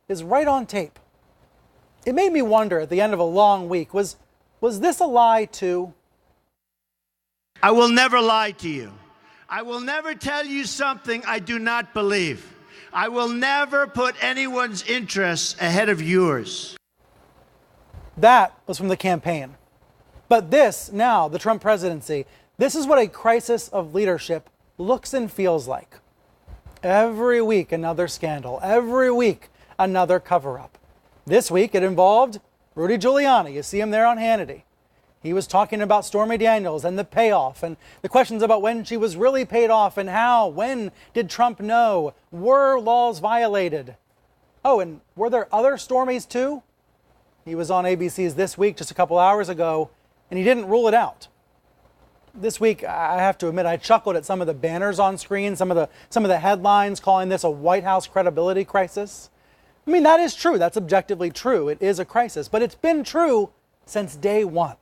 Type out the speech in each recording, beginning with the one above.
is right on tape. It made me wonder at the end of a long week, was this a lie too? I will never lie to you. I will never tell you something I do not believe. I will never put anyone's interests ahead of yours. That was from the campaign. But this, now, the Trump presidency, this is what a crisis of leadership looks and feels like. Every week, another scandal. Every week, another cover-up. This week, it involved Rudy Giuliani. You see him there on Hannity. He was talking about Stormy Daniels and the payoff and the questions about when she was really paid off and how, when did Trump know? Were laws violated? Oh, and were there other Stormies too? He was on ABC's This Week just a couple hours ago, and he didn't rule it out. This week, I have to admit, I chuckled at some of the banners on screen, some of the headlines calling this a White House credibility crisis. I mean, that is true. That's objectively true. It is a crisis, but it's been true since day one.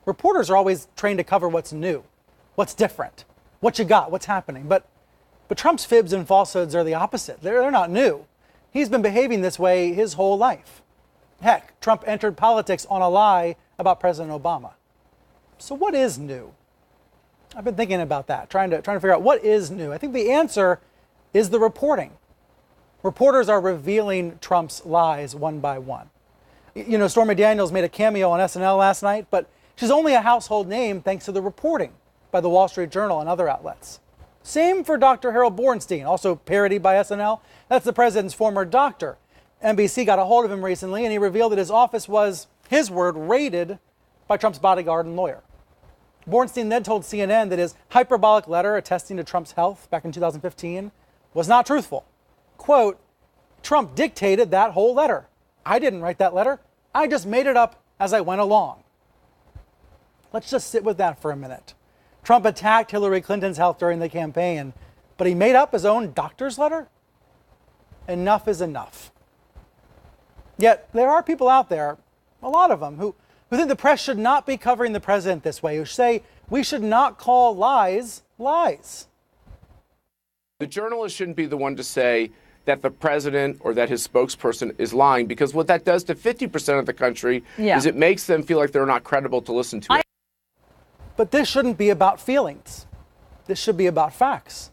Reporters are always trained to cover what's new, what's different, what you got, what's happening. But Trump's fibs and falsehoods are the opposite. They're not new. He's been behaving this way his whole life. Heck, Trump entered politics on a lie about President Obama. So what is new? I've been thinking about that, trying to figure out what is new. I think the answer is the reporting. Reporters are revealing Trump's lies one by one. You know, Stormy Daniels made a cameo on SNL last night, but she's only a household name thanks to the reporting by the Wall Street Journal and other outlets. Same for Dr. Harold Bornstein, also parodied by SNL. That's the president's former doctor. NBC got a hold of him recently, and he revealed that his office was, his word, raided by Trump's bodyguard and lawyer. Bornstein then told CNN that his hyperbolic letter attesting to Trump's health back in 2015 was not truthful. Quote, Trump dictated that whole letter. I didn't write that letter. I just made it up as I went along. Let's just sit with that for a minute. Trump attacked Hillary Clinton's health during the campaign, but he made up his own doctor's letter? Enough is enough. Yet there are people out there, a lot of them, who think the press should not be covering the president this way, who say we should not call lies lies. The journalist shouldn't be the one to say that the president or that his spokesperson is lying, because what that does to 50% of the country is it makes them feel like they're not credible to listen to. But this shouldn't be about feelings. This should be about facts.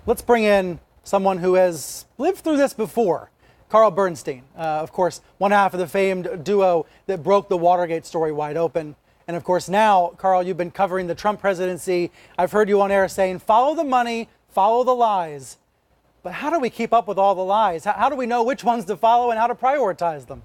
Let's bring in someone who has lived through this before. Carl Bernstein, of course, one half of the famed duo that broke the Watergate story wide open. And of course now, Carl, you've been covering the Trump presidency. I've heard you on air saying, follow the money, follow the lies. But how do we keep up with all the lies? How do we know which ones to follow and how to prioritize them?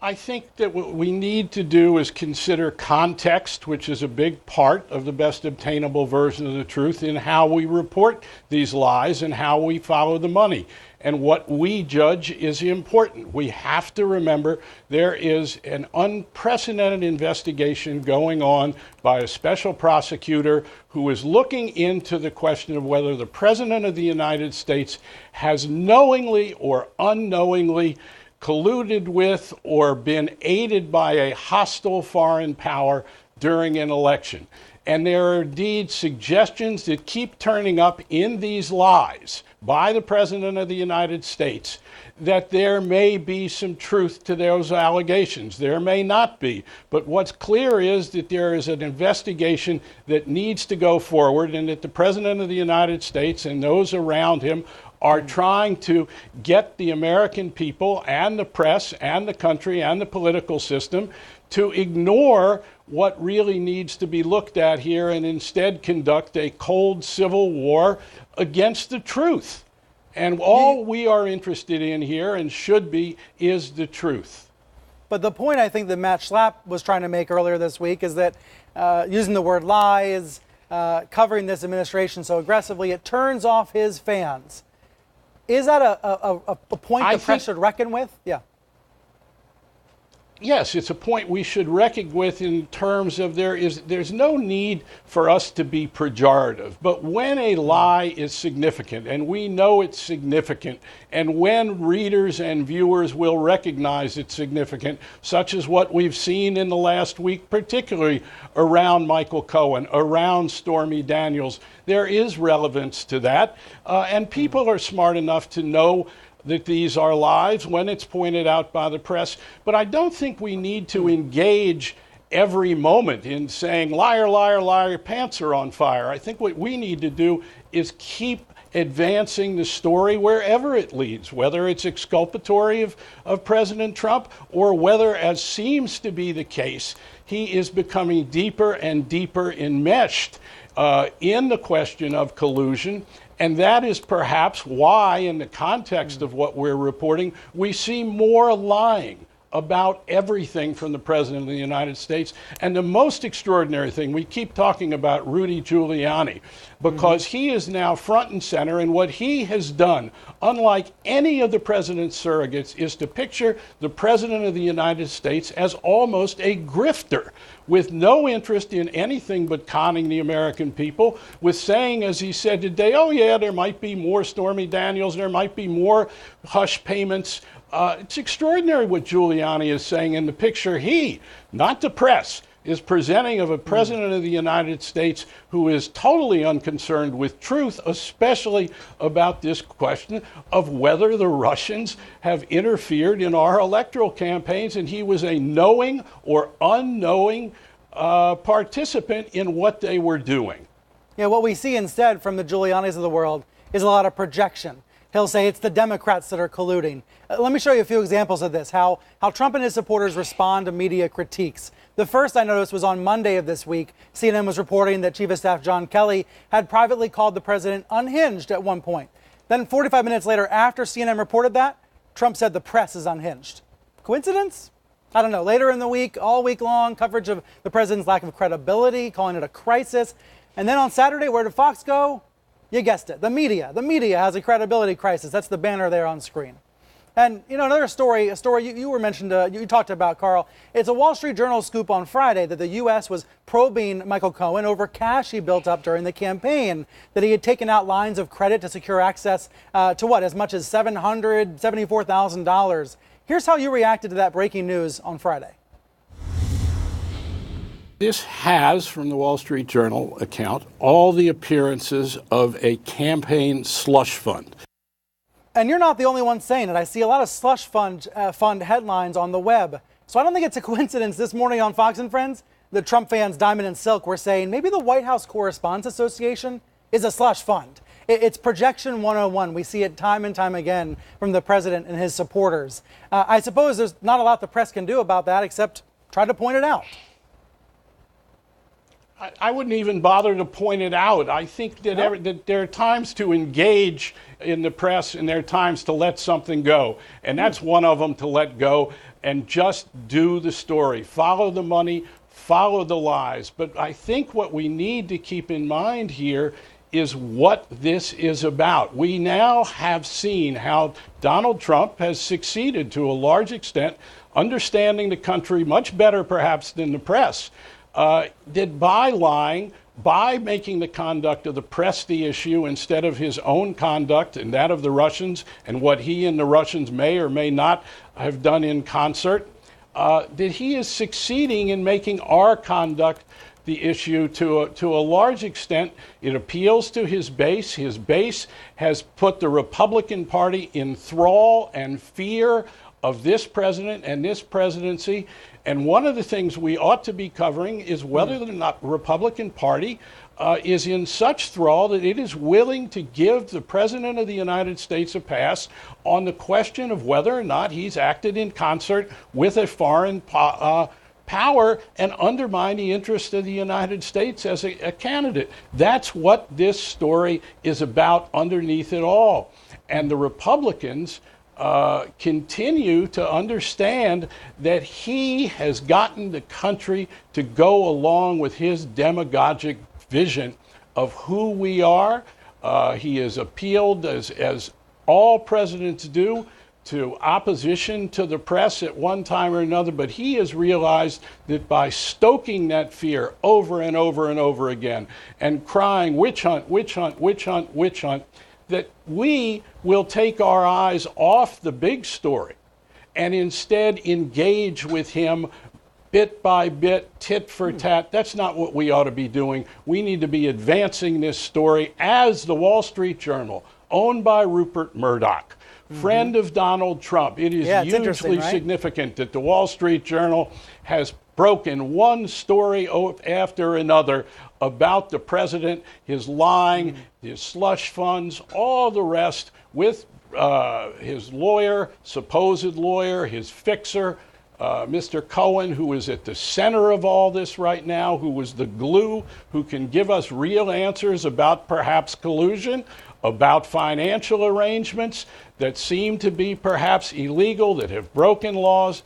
I think that what we need to do is consider context, which is a big part of the best obtainable version of the truth, in how we report these lies and how we follow the money. And what we judge is important. We have to remember there is an unprecedented investigation going on by a special prosecutor who is looking into the question of whether the President of the United States has knowingly or unknowingly colluded with or been aided by a hostile foreign power during an election. And there are indeed suggestions that keep turning up in these lies by the President of the United States that there may be some truth to those allegations. There may not be. But what's clear is that there is an investigation that needs to go forward, and that the President of the United States and those around him are trying to get the American people and the press and the country and the political system to ignore what really needs to be looked at here and instead conduct a cold civil war against the truth. And all we are interested in here, and should be, is the truth. But the point I think that Matt Schlapp was trying to make earlier this week is that using the word lies, covering this administration so aggressively, it turns off his fans. Is that a point the press should reckon with? Yeah. yes, it's a point we should reckon with in terms of there's no need for us to be pejorative. But when a lie is significant, and we know it's significant, and when readers and viewers will recognize it's significant, such as what we've seen in the last week, particularly around Michael Cohen, around Stormy Daniels, there is relevance to that. And people are smart enough to know that these are lies when it's pointed out by the press. But I don't think we need to engage every moment in saying, liar, liar, liar, your pants are on fire. I think what we need to do is keep advancing the story wherever it leads, whether it's exculpatory of President Trump or whether, as seems to be the case, he is becoming deeper and deeper enmeshed in the question of collusion. And that is perhaps why, in the context of what we're reporting, we see more lying about everything from the President of the United States. And the most extraordinary thing, we keep talking about Rudy Giuliani, because he is now front and center, and what he has done, unlike any of the president's surrogates, is to picture the President of the United States as almost a grifter, with no interest in anything but conning the American people, with saying, as he said today, oh yeah, there might be more Stormy Daniels, there might be more hush payments. It's extraordinary what Giuliani is saying in the picture he, not the press, is presenting of a President of the United States who is totally unconcerned with truth, especially about this question of whether the Russians have interfered in our electoral campaigns, and he was a knowing or unknowing participant in what they were doing. Yeah, what we see instead from the Giulianis of the world is a lot of projection. He'll say it's the Democrats that are colluding. Let me show you a few examples of this, how Trump and his supporters respond to media critiques. The first I noticed was on Monday of this week. CNN was reporting that Chief of Staff John Kelly had privately called the president unhinged at one point. Then 45 minutes later, after CNN reported that, Trump said the press is unhinged. Coincidence? I don't know. Later in the week, all week long, coverage of the president's lack of credibility, calling it a crisis. And then on Saturday, where did Fox go? You guessed it, the media. The media has a credibility crisis. That's the banner there on screen. And, you know, another story, a story you were mentioned, you talked about, Carl. It's a Wall Street Journal scoop on Friday that the U.S. was probing Michael Cohen over cash he built up during the campaign, that he had taken out lines of credit to secure access to what, as much as $774,000. Here's how you reacted to that breaking news on Friday. This has, from the Wall Street Journal account, all the appearances of a campaign slush fund. And you're not the only one saying it. I see a lot of slush fund headlines on the web. So I don't think it's a coincidence this morning on Fox and Friends, the Trump fans Diamond and Silk were saying maybe the White House Correspondents Association is a slush fund. It's projection 101. We see it time and time again from the president and his supporters. I suppose there's not a lot the press can do about that except try to point it out. I wouldn't even bother to point it out. I think that, that there are times to engage in the press and there are times to let something go. And that's one of them, to let go and just do the story. Follow the money, follow the lies. But I think what we need to keep in mind here is what this is about. We now have seen how Donald Trump has succeeded to a large extent, understanding the country much better perhaps than the press. That by lying, by making the conduct of the press the issue instead of his own conduct and that of the Russians and what he and the Russians may or may not have done in concert, that he is succeeding in making our conduct the issue to a large extent. It appeals to his base. His base has put the Republican Party in thrall and fear of this president and this presidency. And one of the things we ought to be covering is whether or not the Republican Party is in such thrall that it is willing to give the President of the United States a pass on the question of whether or not he's acted in concert with a foreign power and undermine the interest of the United States as a candidate. That's what this story is about underneath it all. And the Republicans continue to understand that he has gotten the country to go along with his demagogic vision of who we are. He has appealed, as all presidents do, to opposition to the press at one time or another, but he has realized that by stoking that fear over and over and over again and crying, witch hunt, witch hunt, witch hunt, witch hunt, that we will take our eyes off the big story and instead engage with him bit by bit, tit for tat. That's not what we ought to be doing. We need to be advancing this story as the Wall Street Journal, owned by Rupert Murdoch, friend of Donald Trump. It is hugely significant that the Wall Street Journal has broken one story after another about the president, his lying, his slush funds, all the rest, with his lawyer, supposed lawyer, his fixer, Mr. Cohen, who is at the center of all this right now, who was the glue, who can give us real answers about perhaps collusion, about financial arrangements that seem to be perhaps illegal, that have broken laws.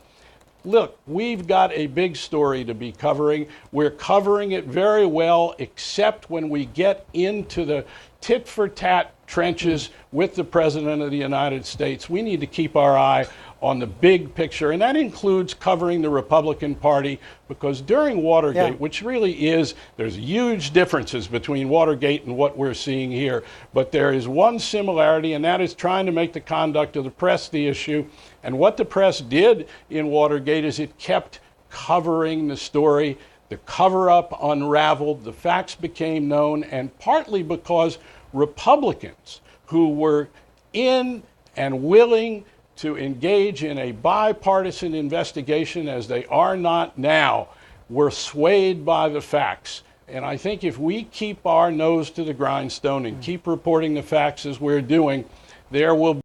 Look, we've got a big story to be covering. We're covering it very well, except when we get into the tit-for-tat trenches with the President of the United States. We need to keep our eye on the big picture, and that includes covering the Republican Party, because during Watergate, which really is, there's huge differences between Watergate and what we're seeing here, but there is one similarity, and that is trying to make the conduct of the press the issue. And what the press did in Watergate is it kept covering the story. The cover-up unraveled, the facts became known, and partly because Republicans who were in and willing to engage in a bipartisan investigation, as they are not now, were swayed by the facts. And I think if we keep our nose to the grindstone and keep reporting the facts as we're doing, there will